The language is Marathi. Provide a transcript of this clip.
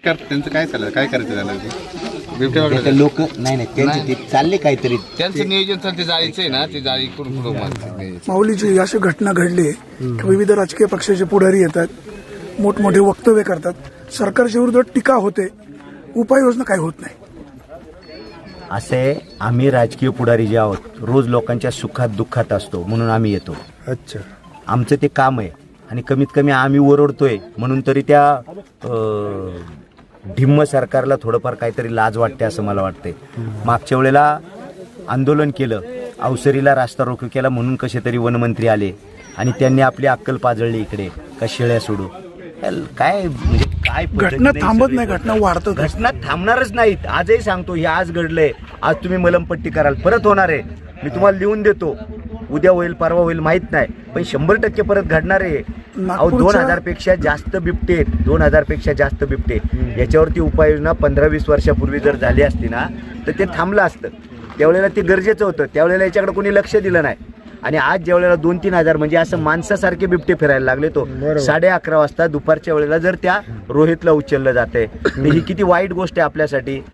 त्यांचं काय चाललं, काय करायचं झालं बिबट्या वगैरे लोक नाही त्यांचे ते चालले काहीतरी. त्यांचं नियोजन चालते जाळीचं आहे ना, ते जाळी कुठून कुठून मारते. माऊलीची अशी घटना घडली की विविध राजकीय पक्षाचे पुढारी येतात, मोठमोठे वक्तव्य करतात, सरकारच्या विरोधात टीका होते, उपाययोजना काही होत नाही. असे आम्ही राजकीय पुढारी जे आहोत, रोज लोकांच्या सुखात दुःखात असतो म्हणून आम्ही येतो. अच्छा, आमचं ते काम आहे आणि कमीत कमी आम्ही ओरडतोय म्हणून तरी त्या ढिम्म सरकारला थोडंफार काहीतरी लाज वाटते असं मला वाटते. मागच्या वेळेला आंदोलन केलं, अवसरीला रास्ता रोको केला म्हणून कसे तरी वनमंत्री आले आणि त्यांनी आपली अक्कल पाजळली इकडे का शेळ्या सोडू. काय म्हणजे काय घटना थांबत नाही, घटना वाढतात. घटना थांबणारच नाहीत. आजही सांगतो, हे आज घडलंय, आज तुम्ही मलमपट्टी कराल, परत होणार आहे. मी तुम्हाला लिहून देतो, उद्या होईल परवा होईल माहित नाही, पण 100% परत घडणार आहे. अहो 2000 पेक्षा जास्त बिबटे आहेत, 2000 पेक्षा जास्त बिबटे. याच्यावरती उपाययोजना 15-20 वर्षापूर्वी जर झाली असती ना तर ते थांबलं असतं. त्यावेळेला ते गरजेचं होतं, त्यावेळेला याच्याकडे कोणी लक्ष दिलं नाही. आणि आज ज्या वेळेला 2-3 हजार म्हणजे असं माणसासारखे बिबटे फिरायला लागले, तो 11:30 वाजता दुपारच्या वेळेला जर त्या रोहितला उचललं जाते, तर ही किती वाईट गोष्ट आहे आपल्यासाठी.